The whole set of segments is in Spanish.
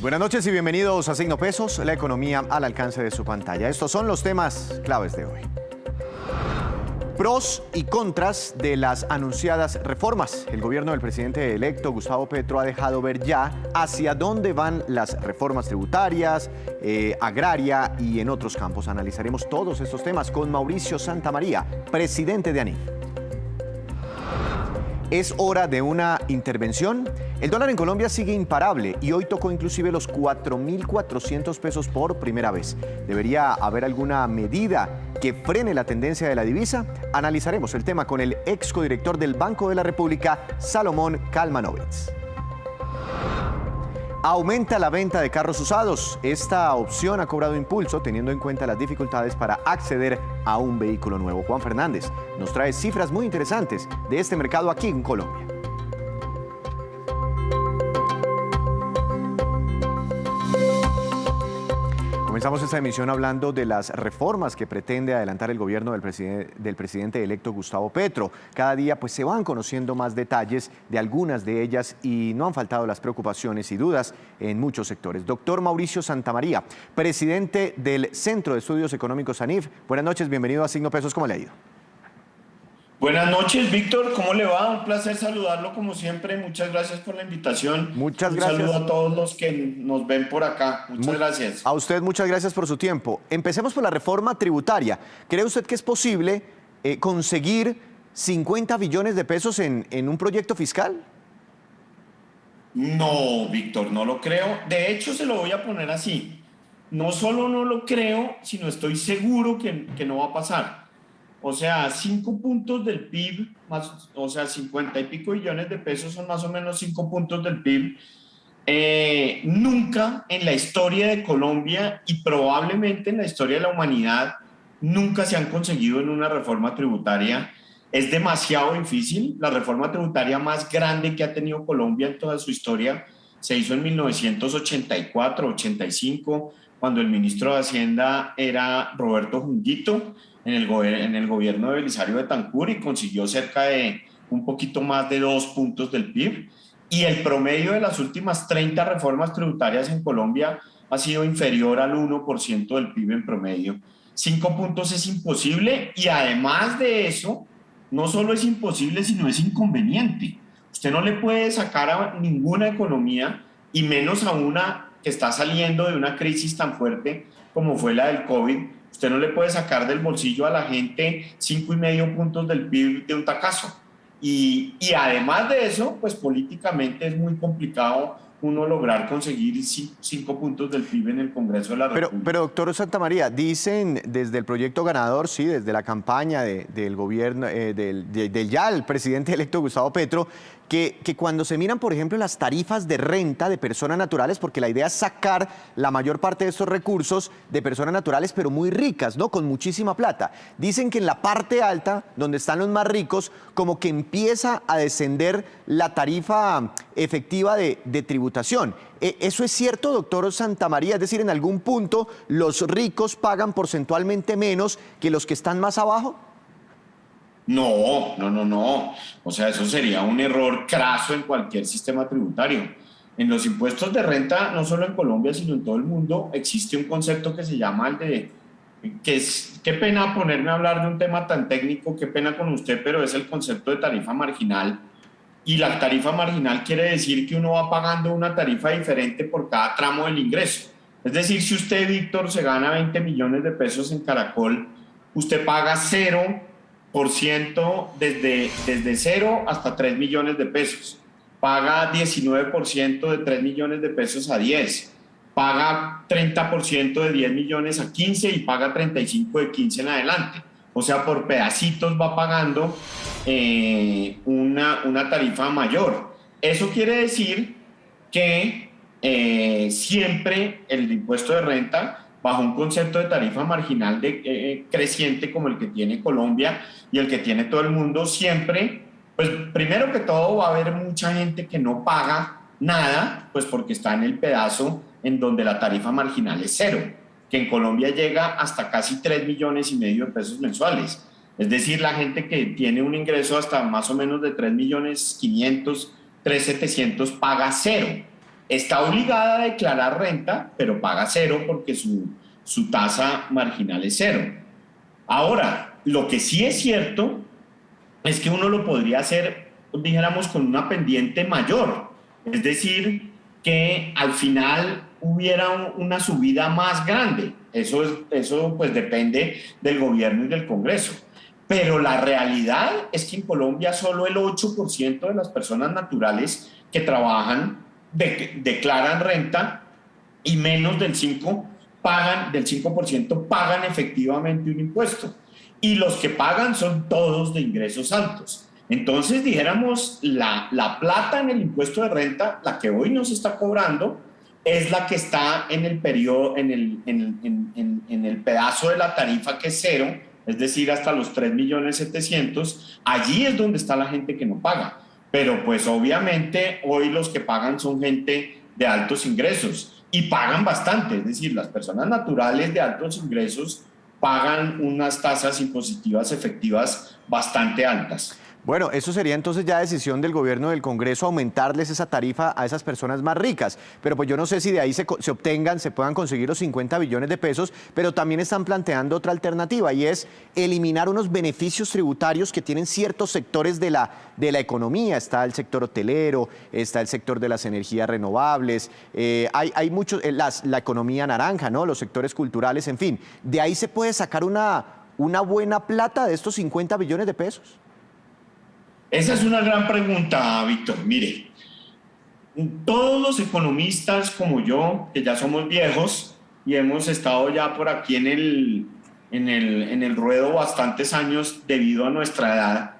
Buenas noches y bienvenidos a Signo Pesos, la economía al alcance de su pantalla. Estos son los temas claves de hoy. Pros y contras de las anunciadas reformas. El gobierno del presidente electo Gustavo Petro ha dejado ver ya hacia dónde van las reformas tributarias, agraria y en otros campos. Analizaremos todos estos temas con Mauricio Santamaría, presidente de ANIF. ¿Es hora de una intervención? El dólar en Colombia sigue imparable y hoy tocó inclusive los 4.400 pesos por primera vez. ¿Debería haber alguna medida que frene la tendencia de la divisa? Analizaremos el tema con el ex codirector del Banco de la República, Salomón Kalmanovitz. Aumenta la venta de carros usados. Esta opción ha cobrado impulso teniendo en cuenta las dificultades para acceder a un vehículo nuevo. Juan Fernández nos trae cifras muy interesantes de este mercado aquí en Colombia. Comenzamos esta emisión hablando de las reformas que pretende adelantar el gobierno del presidente electo Gustavo Petro. Cada día se van conociendo más detalles de algunas de ellas y no han faltado las preocupaciones y dudas en muchos sectores. Doctor Mauricio Santamaría, presidente del Centro de Estudios Económicos ANIF. Buenas noches, bienvenido a Signo Pesos, ¿cómo le ha ido? Buenas noches, Víctor, ¿cómo le va? Un placer saludarlo como siempre, muchas gracias por la invitación. Muchas gracias. Un saludo a todos los que nos ven por acá, muchas gracias. A usted muchas gracias por su tiempo. Empecemos por la reforma tributaria. ¿Cree usted que es posible conseguir 50 billones de pesos en un proyecto fiscal? No, Víctor, no lo creo. De hecho, se lo voy a poner así. No solo no lo creo, sino estoy seguro que no va a pasar. O sea, 5 puntos del PIB, o sea, 50 y pico billones de pesos son más o menos 5 puntos del PIB. Nunca en la historia de Colombia y probablemente en la historia de la humanidad, nunca se han conseguido en una reforma tributaria. Es demasiado difícil. La reforma tributaria más grande que ha tenido Colombia en toda su historia se hizo en 1984-85, cuando el ministro de Hacienda era Roberto Junguito, en el gobierno de Belisario Betancur, y consiguió cerca de un poquito más de 2 puntos del PIB. Y el promedio de las últimas 30 reformas tributarias en Colombia ha sido inferior al 1% del PIB en promedio. 5 puntos es imposible y además de eso, no solo es imposible, sino es inconveniente. Usted no le puede sacar a ninguna economía, y menos a una que está saliendo de una crisis tan fuerte como fue la del COVID. Usted no le puede sacar del bolsillo a la gente 5,5 puntos del PIB de un tacazo. Y además de eso, políticamente es muy complicado uno lograr conseguir 5 puntos del PIB en el Congreso de la República. Pero doctor Santamaría, dicen desde el proyecto ganador, sí, desde la campaña del gobierno, del ya el presidente electo Gustavo Petro, que cuando se miran, por ejemplo, las tarifas de renta de personas naturales, porque la idea es sacar la mayor parte de estos recursos de personas naturales, pero muy ricas, ¿no? Con muchísima plata. Dicen que en la parte alta, donde están los más ricos, como que empieza a descender la tarifa efectiva de tributación. ¿Eso es cierto, doctor Santamaría? Es decir, en algún punto los ricos pagan porcentualmente menos que los que están más abajo. No. O sea, eso sería un error craso en cualquier sistema tributario. En los impuestos de renta, no solo en Colombia, sino en todo el mundo, existe un concepto que se llama el de... qué pena ponerme a hablar de un tema tan técnico, qué pena con usted, pero es el concepto de tarifa marginal. Y la tarifa marginal quiere decir que uno va pagando una tarifa diferente por cada tramo del ingreso. Es decir, si usted, Víctor, se gana 20 millones de pesos en Caracol, usted paga 0% desde 0 hasta 3 millones de pesos. Paga 19% de 3 millones de pesos a 10. Paga 30% de 10 millones a 15 y paga 35% de 15 en adelante. O sea, por pedacitos va pagando una tarifa mayor. Eso quiere decir que siempre el impuesto de renta, bajo un concepto de tarifa marginal creciente como el que tiene Colombia y el que tiene todo el mundo, siempre, primero que todo va a haber mucha gente que no paga nada, porque está en el pedazo en donde la tarifa marginal es 0, que en Colombia llega hasta casi 3,5 millones de pesos mensuales. Es decir, la gente que tiene un ingreso hasta más o menos de 3,500,000, 3,700,000 paga 0. está obligada a declarar renta, pero paga cero porque su tasa marginal es cero. Ahora, lo que sí es cierto es que uno lo podría hacer, dijéramos, con una pendiente mayor. Es decir, que al final hubiera una subida más grande. Eso pues depende del gobierno y del Congreso. Pero la realidad es que en Colombia solo el 8% de las personas naturales que trabajan declaran renta y menos del 5% pagan efectivamente un impuesto. Y los que pagan son todos de ingresos altos. Entonces, dijéramos, la plata en el impuesto de renta, la que hoy no se está cobrando, es la que está en el periodo, en el pedazo de la tarifa que es cero, es decir, hasta los 3.700.000, allí es donde está la gente que no paga. Pero pues obviamente hoy los que pagan son gente de altos ingresos y pagan bastante, es decir, las personas naturales de altos ingresos pagan unas tasas impositivas efectivas bastante altas. Bueno, eso sería entonces ya decisión del gobierno del Congreso aumentarles esa tarifa a esas personas más ricas. Pero pues yo no sé si de ahí se puedan conseguir los 50 billones de pesos, pero también están planteando otra alternativa y es eliminar unos beneficios tributarios que tienen ciertos sectores de la economía. Está el sector hotelero, está el sector de las energías renovables, hay muchos, la economía naranja, ¿no? Los sectores culturales, en fin. ¿De ahí se puede sacar una buena plata de estos 50 billones de pesos? Esa es una gran pregunta, Víctor. Mire, todos los economistas como yo, que ya somos viejos y hemos estado ya por aquí en el ruedo bastantes años debido a nuestra edad,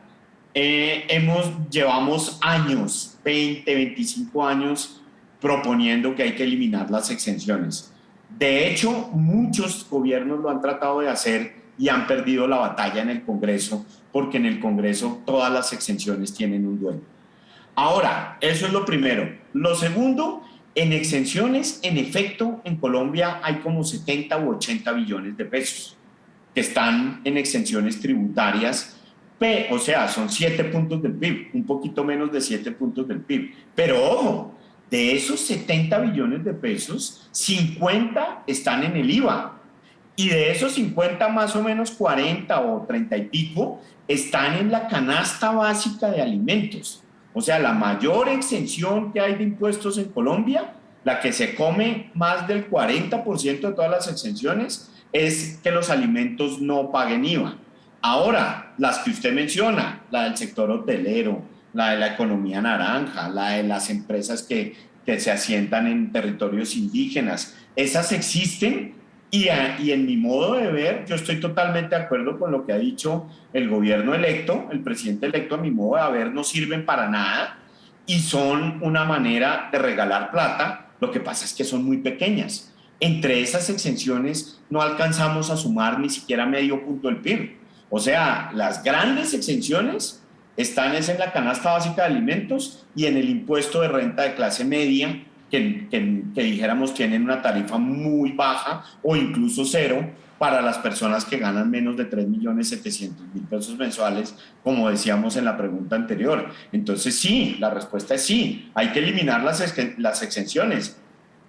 llevamos años, 20, 25 años, proponiendo que hay que eliminar las exenciones. De hecho, muchos gobiernos lo han tratado de hacer y han perdido la batalla en el Congreso, porque en el Congreso todas las exenciones tienen un dueño. Ahora, eso es lo primero. Lo segundo, en exenciones, en efecto, en Colombia hay como 70 u 80 billones de pesos que están en exenciones tributarias, o sea, son 7 puntos del PIB, un poquito menos de 7 puntos del PIB. Pero ojo, de esos 70 billones de pesos, 50 están en el IVA. Y de esos 50, más o menos 40 o 30 y pico, están en la canasta básica de alimentos. O sea, la mayor exención que hay de impuestos en Colombia, la que se come más del 40% de todas las exenciones, es que los alimentos no paguen IVA. Ahora, las que usted menciona, la del sector hotelero, la de la economía naranja, la de las empresas que se asientan en territorios indígenas, esas existen. Y en mi modo de ver, yo estoy totalmente de acuerdo con lo que ha dicho el gobierno electo, el presidente electo. A mi modo de ver, no sirven para nada y son una manera de regalar plata. Lo que pasa es que son muy pequeñas. Entre esas exenciones no alcanzamos a sumar ni siquiera medio punto del PIB. O sea, las grandes exenciones están en la canasta básica de alimentos y en el impuesto de renta de clase media, que dijéramos tienen una tarifa muy baja o incluso cero para las personas que ganan menos de 3.700.000 pesos mensuales, como decíamos en la pregunta anterior. Entonces sí, la respuesta es sí, hay que eliminar las exenciones,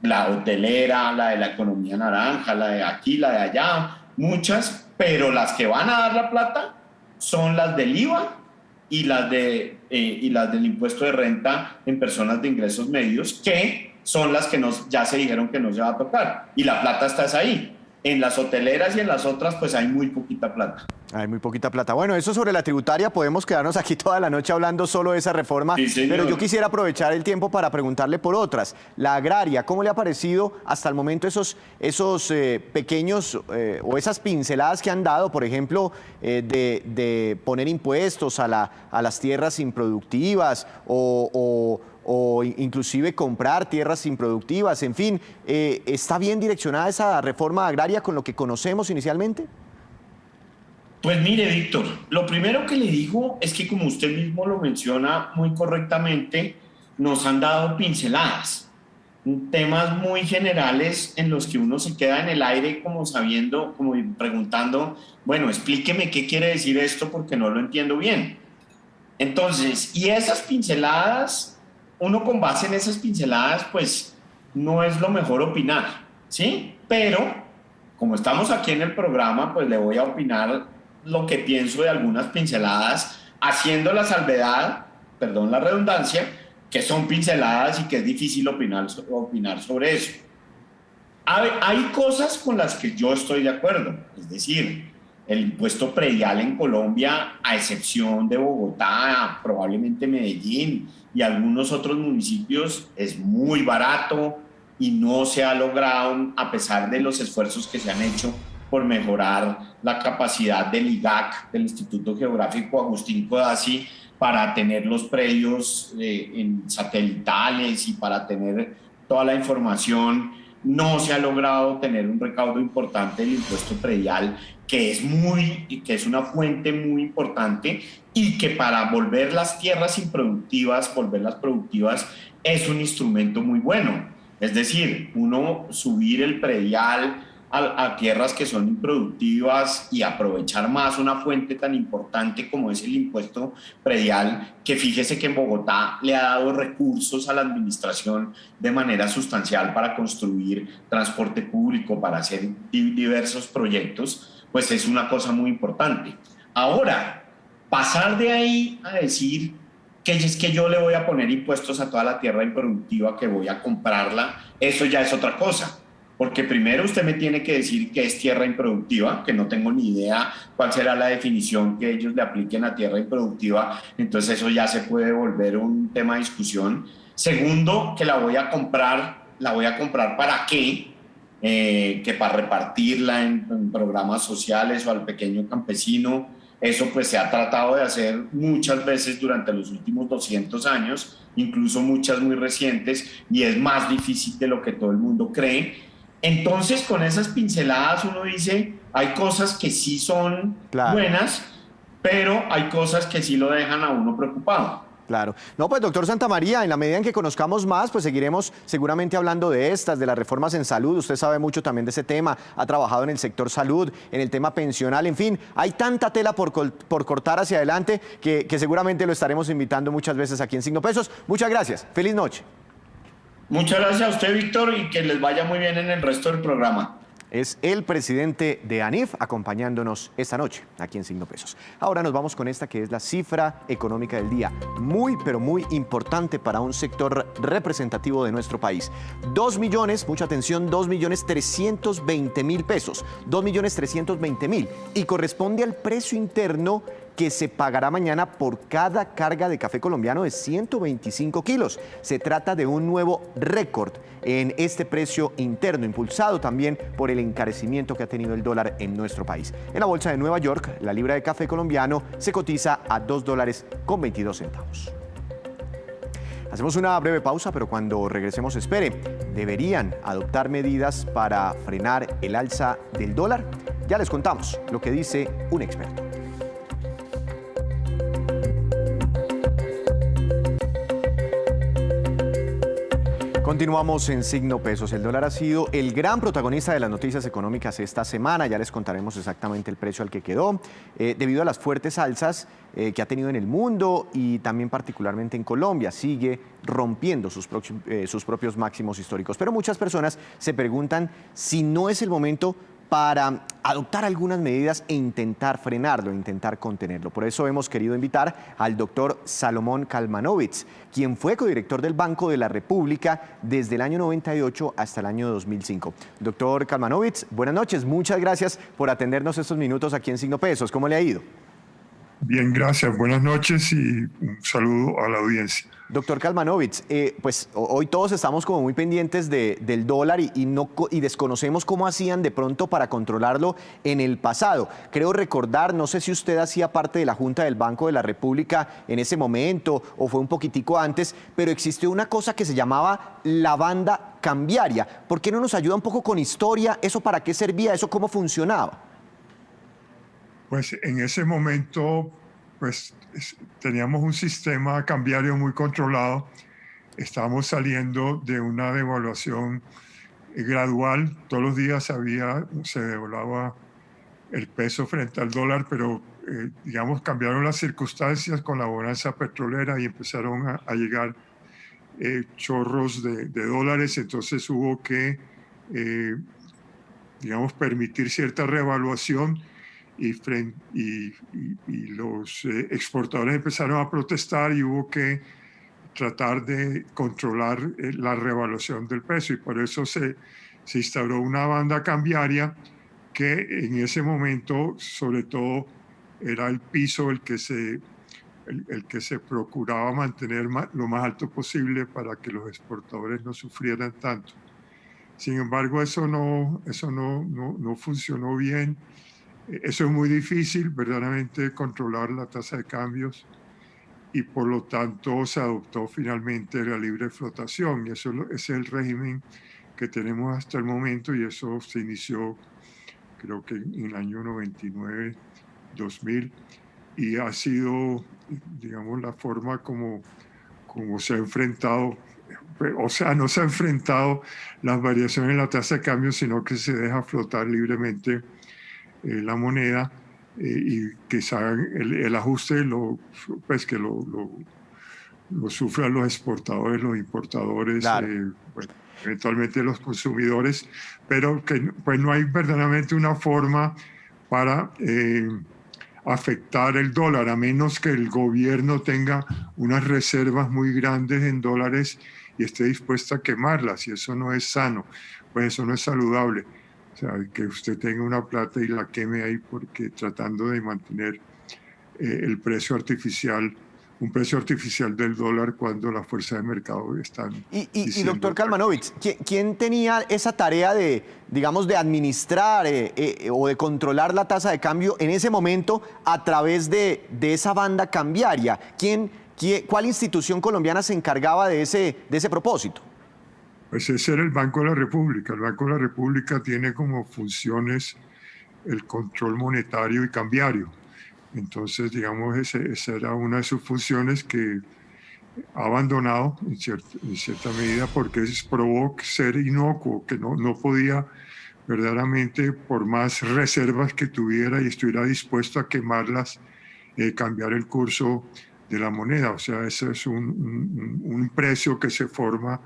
la hotelera, la de la economía naranja, la de aquí, la de allá, muchas, pero las que van a dar la plata son las del IVA y las del impuesto de renta en personas de ingresos medios, que son las que ya se dijeron que no se va a tocar. Y la plata está ahí. En las hoteleras y en las otras, pues hay muy poquita plata. Hay muy poquita plata. Bueno, eso sobre la tributaria, podemos quedarnos aquí toda la noche hablando solo de esa reforma, sí, pero yo quisiera aprovechar el tiempo para preguntarle por otras. La agraria, ¿cómo le ha parecido hasta el momento esos pequeños o esas pinceladas que han dado, por ejemplo, de poner impuestos a las tierras improductivas o inclusive comprar tierras improductivas? En fin, ¿está bien direccionada esa reforma agraria con lo que conocemos inicialmente? Pues mire, Víctor, lo primero que le digo es que, como usted mismo lo menciona muy correctamente, nos han dado pinceladas, temas muy generales en los que uno se queda en el aire como sabiendo, como preguntando, bueno, explíqueme qué quiere decir esto porque no lo entiendo bien. Entonces, y esas pinceladas uno con base en esas pinceladas, pues no es lo mejor opinar, ¿sí? Pero como estamos aquí en el programa, pues le voy a opinar lo que pienso de algunas pinceladas, haciendo la salvedad, perdón la redundancia, que son pinceladas y que es difícil opinar sobre eso. Hay cosas con las que yo estoy de acuerdo, es decir, el impuesto predial en Colombia, a excepción de Bogotá, probablemente Medellín y algunos otros municipios, es muy barato y no se ha logrado, a pesar de los esfuerzos que se han hecho por mejorar la capacidad del IGAC, del Instituto Geográfico Agustín Codazzi, para tener los predios en satelitales y para tener toda la información. No se ha logrado tener un recaudo importante del impuesto predial, que es una fuente muy importante y que para volver las tierras improductivas, volverlas productivas, es un instrumento muy bueno. Es decir, uno subir el predial a tierras que son improductivas y aprovechar más una fuente tan importante como es el impuesto predial, que fíjese que en Bogotá le ha dado recursos a la administración de manera sustancial para construir transporte público, para hacer diversos proyectos, pues es una cosa muy importante. Ahora, pasar de ahí a decir que es que yo le voy a poner impuestos a toda la tierra improductiva, que voy a comprarla, eso ya es otra cosa. Porque primero usted me tiene que decir qué es tierra improductiva, que no tengo ni idea cuál será la definición que ellos le apliquen a tierra improductiva, entonces eso ya se puede volver un tema de discusión. Segundo, que la voy a comprar ¿para qué? Que para repartirla en programas sociales o al pequeño campesino. Eso pues se ha tratado de hacer muchas veces durante los últimos 200 años, incluso muchas muy recientes, y es más difícil de lo que todo el mundo cree. Entonces, con esas pinceladas uno dice, hay cosas que sí son Claro. buenas, pero hay cosas que sí lo dejan a uno preocupado. Claro. No, pues doctor Santamaría, en la medida en que conozcamos más, pues seguiremos seguramente hablando de estas, de las reformas en salud. Usted sabe mucho también de ese tema, ha trabajado en el sector salud, en el tema pensional, en fin, hay tanta tela por cortar hacia adelante que seguramente lo estaremos invitando muchas veces aquí en Signo Pesos. Muchas gracias, feliz noche. Muchas gracias a usted, Víctor, y que les vaya muy bien en el resto del programa. Es el presidente de ANIF acompañándonos esta noche aquí en Signo Pesos. Ahora nos vamos con esta que es la cifra económica del día. Muy, pero muy importante para un sector representativo de nuestro país. 2 millones, mucha atención, 2.320.000 pesos. 2.320.000. Y corresponde al precio interno que se pagará mañana por cada carga de café colombiano de 125 kilos. Se trata de un nuevo récord en este precio interno, impulsado también por el encarecimiento que ha tenido el dólar en nuestro país. En la bolsa de Nueva York, la libra de café colombiano se cotiza a $2.22. Hacemos una breve pausa, pero cuando regresemos, espere, ¿deberían adoptar medidas para frenar el alza del dólar? Ya les contamos lo que dice un experto. Continuamos en Signo Pesos. El dólar ha sido el gran protagonista de las noticias económicas esta semana. Ya les contaremos exactamente el precio al que quedó, debido a las fuertes alzas que ha tenido en el mundo y también particularmente en Colombia. Sigue rompiendo sus propios máximos históricos. Pero muchas personas se preguntan si no es el momento para adoptar algunas medidas e intentar frenarlo, intentar contenerlo. Por eso hemos querido invitar al doctor Salomón Kalmanovitz, quien fue codirector del Banco de la República desde el año 98 hasta el año 2005. Doctor Kalmanovitz, buenas noches. Muchas gracias por atendernos estos minutos aquí en Signo Pesos. ¿Cómo le ha ido? Bien, gracias. Buenas noches y un saludo a la audiencia. Doctor Kalmanovitz, pues hoy todos estamos como muy pendientes del dólar y desconocemos cómo hacían de pronto para controlarlo en el pasado. Creo recordar, no sé si usted hacía parte de la Junta del Banco de la República en ese momento o fue un poquitico antes, pero existió una cosa que se llamaba la banda cambiaria. ¿Por qué no nos ayuda un poco con historia? ¿Eso para qué servía? ¿Eso cómo funcionaba? Pues en ese momento pues teníamos un sistema cambiario muy controlado. Estábamos saliendo de una devaluación gradual. Todos los días se devaluaba el peso frente al dólar, pero digamos cambiaron las circunstancias con la bonanza petrolera y empezaron a llegar chorros de dólares, entonces hubo que, digamos, permitir cierta reevaluación y los exportadores empezaron a protestar y hubo que tratar de controlar la revaluación del peso y por eso se instauró una banda cambiaria que en ese momento sobre todo era el piso el que se procuraba mantener lo más alto posible para que los exportadores no sufrieran tanto. Sin embargo, eso no funcionó bien. Eso es muy difícil, verdaderamente, controlar la tasa de cambios y por lo tanto se adoptó finalmente la libre flotación y ese es el régimen que tenemos hasta el momento y eso se inició creo que en el año 99, 2000 y ha sido, digamos, la forma como se ha enfrentado, o sea, no se ha enfrentado las variaciones en la tasa de cambio, sino que se deja flotar libremente la moneda y quizá el ajuste pues que lo sufran los exportadores, los importadores, Claro. bueno, eventualmente los consumidores, pero que pues no hay verdaderamente una forma para afectar el dólar, a menos que el gobierno tenga unas reservas muy grandes en dólares y esté dispuesto a quemarlas, y eso no es sano, pues eso no es saludable. O sea, que usted tenga una plata y la queme ahí porque tratando de mantener el precio artificial, un precio artificial del dólar cuando las fuerzas de mercado están Y doctor Kalmanovitz, ¿quién tenía esa tarea de, digamos, de administrar o de controlar la tasa de cambio en ese momento a través de esa banda cambiaria? ¿Cuál institución colombiana se encargaba de ese propósito? Pues ese era el Banco de la República. El Banco de la República tiene como funciones el control monetario y cambiario. Entonces, digamos, esa era una de sus funciones que ha abandonado en cierta medida porque probó ser inocuo, que no podía verdaderamente, por más reservas que tuviera y estuviera dispuesto a quemarlas, cambiar el curso de la moneda. O sea, ese es un precio que se forma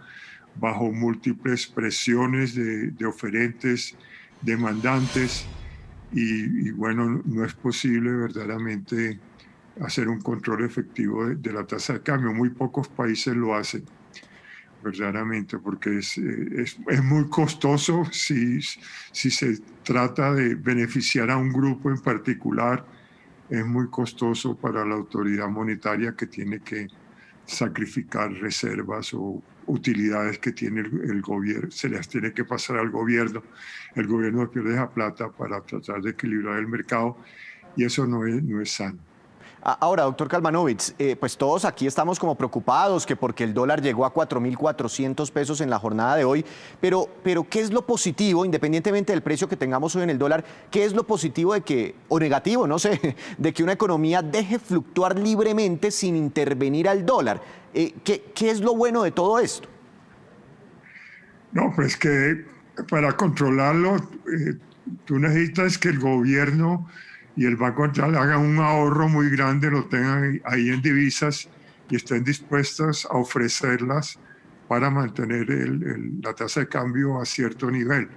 bajo múltiples presiones de oferentes, demandantes, y bueno, no es posible verdaderamente hacer un control efectivo de la tasa de cambio. Muy pocos países lo hacen, verdaderamente, porque es muy costoso si se trata de beneficiar a un grupo en particular, es muy costoso para la autoridad monetaria que tiene que sacrificar reservas o utilidades que tiene el gobierno, se las tiene que pasar al gobierno. El gobierno pierde esa plata para tratar de equilibrar el mercado y eso no es sano. Ahora, doctor Kalmanovitz, pues todos aquí estamos como preocupados que porque el dólar llegó a 4.400 pesos en la jornada de hoy, pero ¿qué es lo positivo, independientemente del precio que tengamos hoy en el dólar, qué es lo positivo de que, o negativo, no sé, de que una economía deje fluctuar libremente sin intervenir al dólar? ¿Qué es lo bueno de todo esto? No, pues que para controlarlo, tú necesitas que el gobierno y el Banco Central hagan un ahorro muy grande, lo tengan ahí en divisas y estén dispuestas a ofrecerlas para mantener la tasa de cambio a cierto nivel.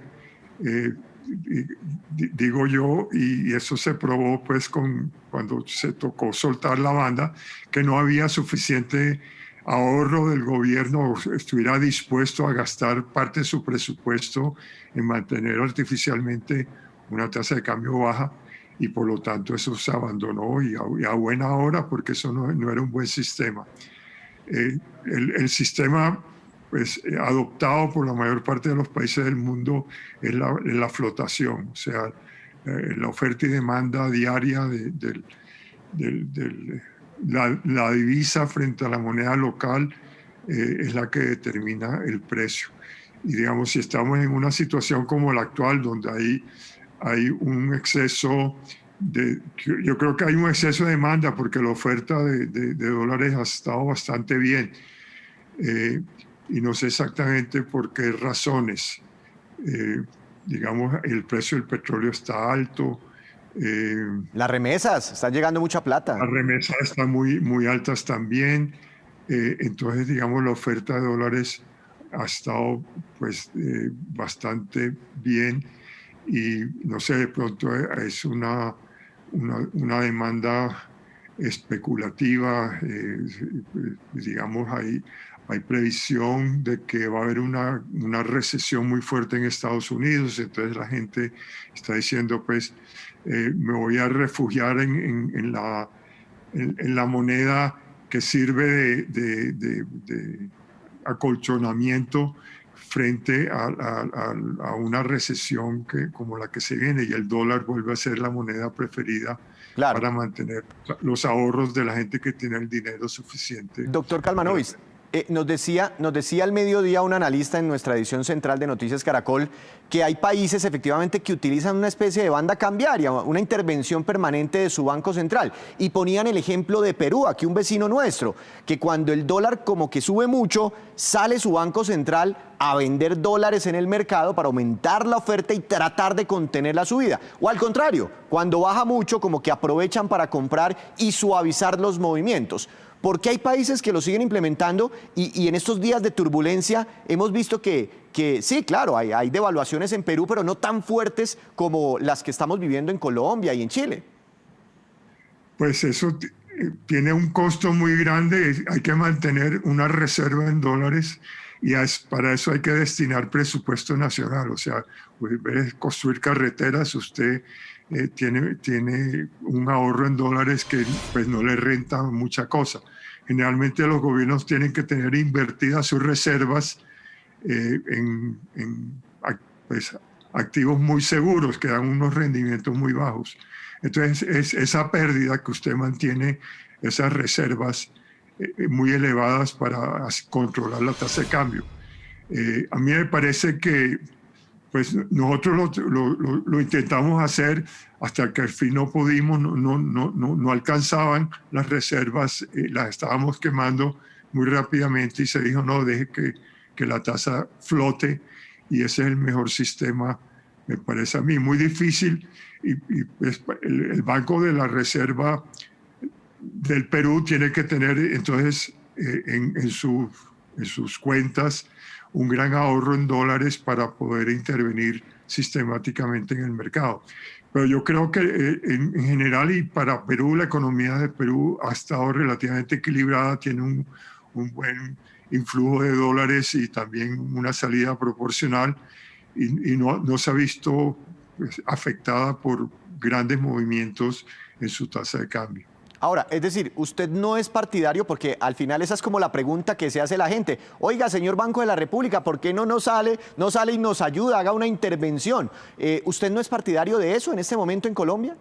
Digo yo, y eso se probó pues cuando se tocó soltar la banda, que no había suficiente ahorro del gobierno, estuviera dispuesto a gastar parte de su presupuesto en mantener artificialmente una tasa de cambio baja, y por lo tanto eso se abandonó y a buena hora porque eso no era un buen sistema. El sistema pues, adoptado por la mayor parte de los países del mundo es la flotación, o sea, la oferta y demanda diaria la divisa frente a la moneda local es la que determina el precio. Y digamos, si estamos en una situación como la actual, donde hay un exceso yo creo que hay un exceso de demanda porque la oferta de dólares ha estado bastante bien. Y no sé exactamente por qué razones. Digamos, el precio del petróleo está alto. Las remesas, está llegando mucha plata. Las remesas están muy altas también. Entonces, digamos, la oferta de dólares ha estado pues bastante bien y no sé, de pronto es una demanda especulativa, digamos, hay previsión de que va a haber una recesión muy fuerte en Estados Unidos, entonces la gente está diciendo, pues, me voy a refugiar en la moneda que sirve de acolchonamiento frente a una recesión como la que se viene, y el dólar vuelve a ser la moneda preferida Claro. para mantener los ahorros de la gente que tiene el dinero suficiente. Doctor Kalmanovic, nos decía al mediodía un analista en nuestra edición central de Noticias Caracol que hay países efectivamente que utilizan una especie de banda cambiaria, una intervención permanente de su Banco Central. Y ponían el ejemplo de Perú, aquí un vecino nuestro, que cuando el dólar como que sube mucho, sale su Banco Central a vender dólares en el mercado para aumentar la oferta y tratar de contener la subida. O al contrario, cuando baja mucho, como que aprovechan para comprar y suavizar los movimientos. Porque hay países que lo siguen implementando y en estos días de turbulencia hemos visto que sí, claro, hay devaluaciones en Perú, pero no tan fuertes como las que estamos viviendo en Colombia y en Chile. Pues eso tiene un costo muy grande, hay que mantener una reserva en dólares y para eso hay que destinar presupuesto nacional, o sea, en vez de construir carreteras, usted tiene un ahorro en dólares que pues no le renta mucha cosa. Generalmente los gobiernos tienen que tener invertidas sus reservas en pues, activos muy seguros que dan unos rendimientos muy bajos. Entonces, es esa pérdida que usted mantiene, esas reservas muy elevadas para controlar la tasa de cambio. A mí me parece que pues nosotros lo intentamos hacer hasta que al fin no pudimos, no alcanzaban las reservas, las estábamos quemando muy rápidamente y se dijo, no, deje que la tasa flote y ese es el mejor sistema, me parece a mí. Muy difícil y pues, el Banco de la Reserva del Perú tiene que tener entonces en sus cuentas un gran ahorro en dólares para poder intervenir sistemáticamente en el mercado. Pero yo creo que en general y para Perú, la economía de Perú ha estado relativamente equilibrada, tiene un buen influjo de dólares y también una salida proporcional y no se ha visto pues, afectada por grandes movimientos en su tasa de cambio. Ahora, es decir, usted no es partidario, porque al final esa es como la pregunta que se hace la gente. Oiga, señor Banco de la República, ¿por qué no sale y nos ayuda, haga una intervención? ¿Usted no es partidario de eso en este momento en Colombia?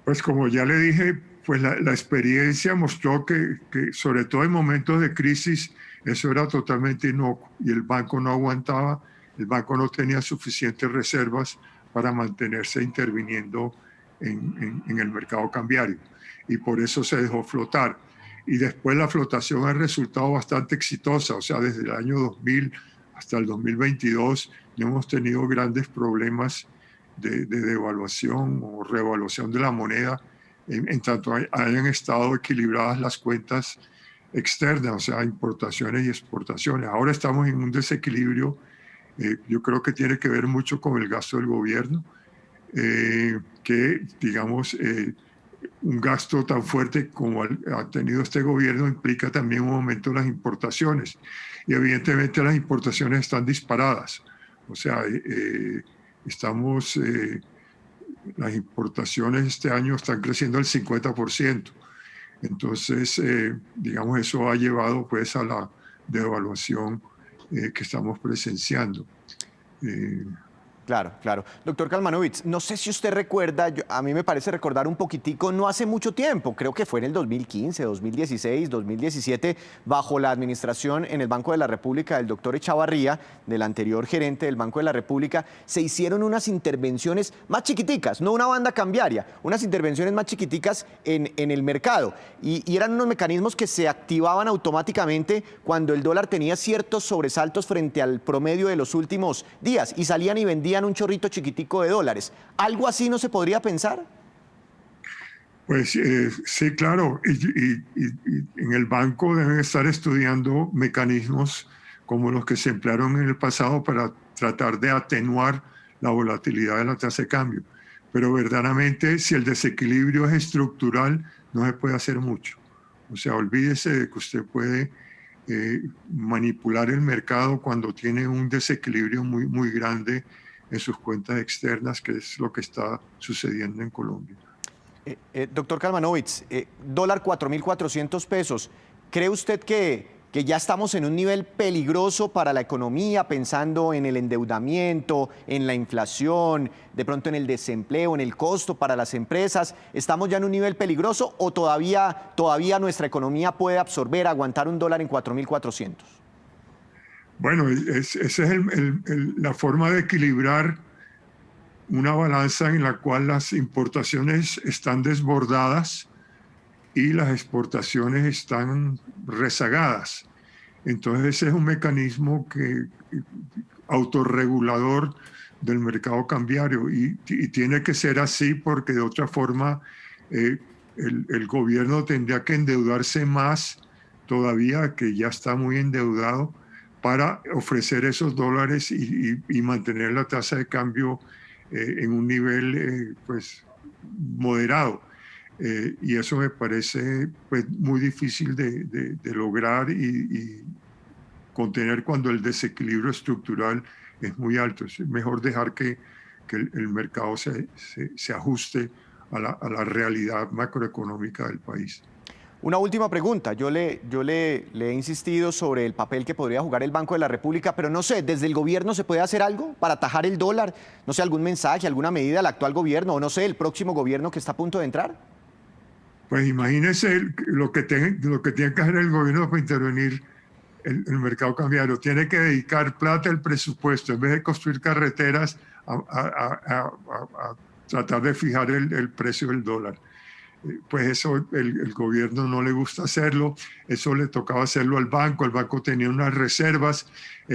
Pues como ya le dije, pues la experiencia mostró que sobre todo en momentos de crisis eso era totalmente inocuo y el banco no aguantaba, el banco no tenía suficientes reservas para mantenerse interviniendo en el mercado cambiario. Y por eso se dejó flotar. Y después la flotación ha resultado bastante exitosa, o sea, desde el año 2000 hasta el 2022 no hemos tenido grandes problemas de devaluación o revaluación de la moneda, en tanto hayan estado equilibradas las cuentas externas, o sea, importaciones y exportaciones. Ahora estamos en un desequilibrio, yo creo que tiene que ver mucho con el gasto del gobierno, que digamos... un gasto tan fuerte como ha tenido este gobierno implica también un aumento de las importaciones. Y evidentemente las importaciones están disparadas. O sea, las importaciones este año están creciendo al 50%. Entonces, digamos, eso ha llevado pues a la devaluación que estamos presenciando. Claro, claro. Doctor Kalmanovic, no sé si usted recuerda, a mí me parece recordar un poquitico, no hace mucho tiempo, creo que fue en el 2015, 2016, 2017, bajo la administración en el Banco de la República del doctor Echavarría, del anterior gerente del Banco de la República, se hicieron unas intervenciones más chiquiticas, no una banda cambiaria, unas intervenciones más chiquiticas en el mercado. Y eran unos mecanismos que se activaban automáticamente cuando el dólar tenía ciertos sobresaltos frente al promedio de los últimos días y salían y vendían un chorrito chiquitico de dólares. ¿Algo así no se podría pensar? Pues sí, claro. Y en el banco deben estar estudiando mecanismos como los que se emplearon en el pasado para tratar de atenuar la volatilidad de la tasa de cambio. Pero verdaderamente, si el desequilibrio es estructural, no se puede hacer mucho. O sea, olvídese de que usted puede manipular el mercado cuando tiene un desequilibrio muy, muy grande en sus cuentas externas, que es lo que está sucediendo en Colombia. Doctor Kalmanovitz, dólar 4.400 pesos. ¿Cree usted que ya estamos en un nivel peligroso para la economía, pensando en el endeudamiento, en la inflación, de pronto en el desempleo, en el costo para las empresas? ¿Estamos ya en un nivel peligroso o todavía nuestra economía puede absorber, aguantar un dólar en 4.400? Bueno, esa es la forma de equilibrar una balanza en la cual las importaciones están desbordadas y las exportaciones están rezagadas. Entonces ese es un mecanismo autorregulador del mercado cambiario y tiene que ser así porque de otra forma el gobierno tendría que endeudarse más todavía, que ya está muy endeudado, para ofrecer esos dólares y mantener la tasa de cambio en un nivel pues moderado. Y eso me parece pues muy difícil de lograr y contener cuando el desequilibrio estructural es muy alto. Es mejor dejar que el mercado se ajuste a la realidad macroeconómica del país. Una última pregunta. Yo le he insistido sobre el papel que podría jugar el Banco de la República, pero no sé, ¿desde el gobierno se puede hacer algo para atajar el dólar? No sé, algún mensaje, alguna medida del actual gobierno o no sé, el próximo gobierno que está a punto de entrar. Pues imagínese lo que tiene que hacer el gobierno para intervenir el mercado cambiario. Tiene que dedicar plata al presupuesto, en vez de construir carreteras, a tratar de fijar el precio del dólar. Pues eso el gobierno no le gusta hacerlo, eso le tocaba hacerlo al banco. El banco tenía unas reservas,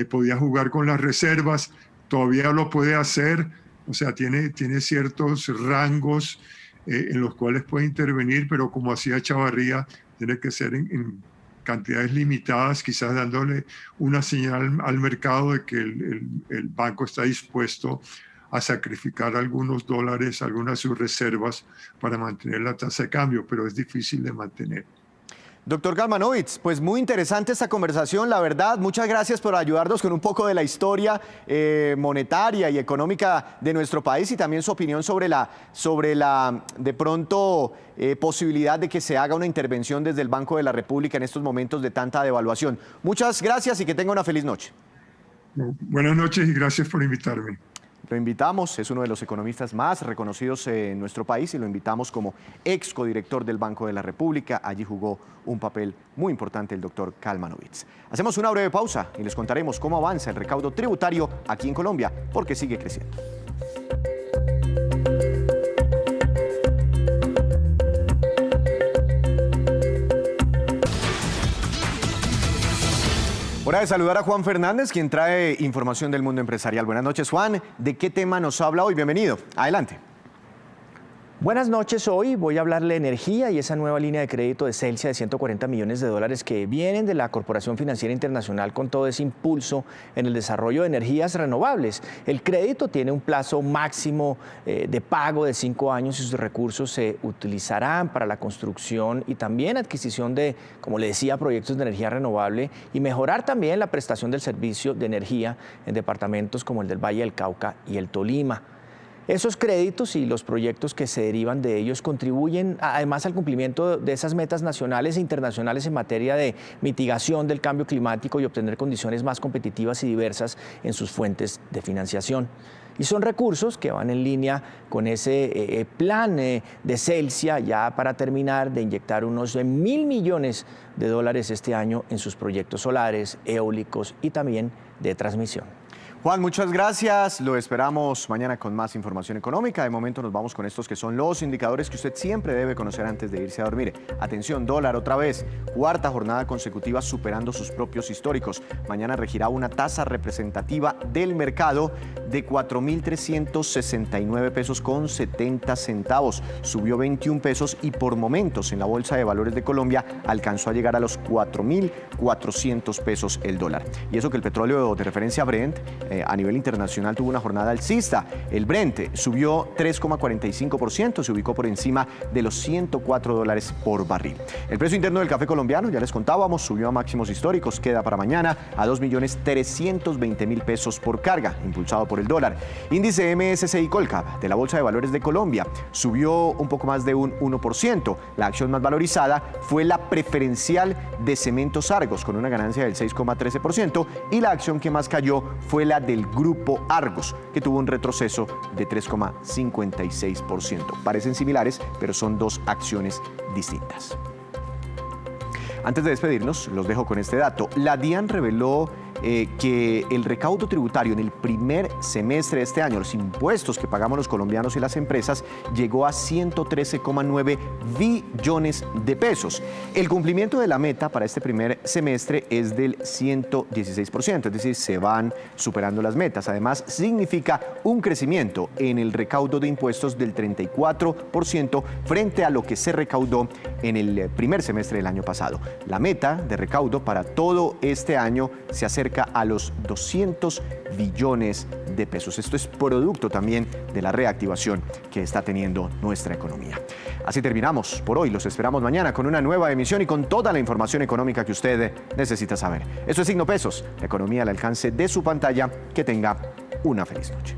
podía jugar con las reservas, todavía lo puede hacer, o sea, tiene ciertos rangos en los cuales puede intervenir, pero como hacía Chavarría, tiene que ser en cantidades limitadas, quizás dándole una señal al mercado de que el banco está dispuesto a sacrificar algunos dólares, algunas de sus reservas para mantener la tasa de cambio, pero es difícil de mantener. Doctor Kalmanovitz, pues muy interesante esta conversación, la verdad. Muchas gracias por ayudarnos con un poco de la historia monetaria y económica de nuestro país y también su opinión sobre la de pronto posibilidad de que se haga una intervención desde el Banco de la República en estos momentos de tanta devaluación. Muchas gracias y que tenga una feliz noche. Buenas noches y gracias por invitarme. Lo invitamos, es uno de los economistas más reconocidos en nuestro país y lo invitamos como ex codirector del Banco de la República. Allí jugó un papel muy importante el doctor Kalmanovitz. Hacemos una breve pausa y les contaremos cómo avanza el recaudo tributario aquí en Colombia, porque sigue creciendo. Hora de saludar a Juan Fernández, quien trae información del mundo empresarial. Buenas noches, Juan. ¿De qué tema nos habla hoy? Bienvenido. Adelante. Buenas noches, hoy voy a hablarle de energía y esa nueva línea de crédito de Celsia de 140 millones de dólares que vienen de la Corporación Financiera Internacional con todo ese impulso en el desarrollo de energías renovables. El crédito tiene un plazo máximo de pago de 5 años y sus recursos se utilizarán para la construcción y también adquisición de, como le decía, proyectos de energía renovable y mejorar también la prestación del servicio de energía en departamentos como el del Valle del Cauca y el Tolima. Esos créditos y los proyectos que se derivan de ellos contribuyen además al cumplimiento de esas metas nacionales e internacionales en materia de mitigación del cambio climático y obtener condiciones más competitivas y diversas en sus fuentes de financiación. Y son recursos que van en línea con ese plan de Celsia, ya para terminar, de inyectar unos 1.000 millones de dólares este año en sus proyectos solares, eólicos y también de transmisión. Juan, muchas gracias. Lo esperamos mañana con más información económica. De momento nos vamos con estos que son los indicadores que usted siempre debe conocer antes de irse a dormir. Atención, dólar otra vez. Cuarta jornada consecutiva superando sus propios históricos. Mañana regirá una tasa representativa del mercado de 4.369 pesos con 70 centavos. Subió 21 pesos y por momentos en la Bolsa de Valores de Colombia alcanzó a llegar a los 4.400 pesos el dólar. Y eso que el petróleo de referencia Brent a nivel internacional tuvo una jornada alcista. El Brent subió 3,45%, se ubicó por encima de los $104 por barril. El precio interno del café colombiano, ya les contábamos, subió a máximos históricos, queda para mañana a 2.320.000 pesos por carga, impulsado por el dólar. Índice MSCI Colcap de la Bolsa de Valores de Colombia subió un poco más de un 1%. La acción más valorizada fue la preferencial de Cementos Argos, con una ganancia del 6,13%, y la acción que más cayó fue la del Grupo Argos, que tuvo un retroceso de 3,56%. Parecen similares, pero son dos acciones distintas. Antes de despedirnos, los dejo con este dato. La DIAN reveló que el recaudo tributario en el primer semestre de este año, los impuestos que pagamos los colombianos y las empresas, llegó a 113,9 billones de pesos. El cumplimiento de la meta para este primer semestre es del 116%, es decir, se van superando las metas. Además, significa un crecimiento en el recaudo de impuestos del 34% frente a lo que se recaudó en el primer semestre del año pasado. La meta de recaudo para todo este año se acerca a los 200 billones de pesos. Esto es producto también de la reactivación que está teniendo nuestra economía. Así terminamos por hoy. Los esperamos mañana con una nueva emisión y con toda la información económica que usted necesita saber. Esto es Signo Pesos, la economía al alcance de su pantalla. Que tenga una feliz noche.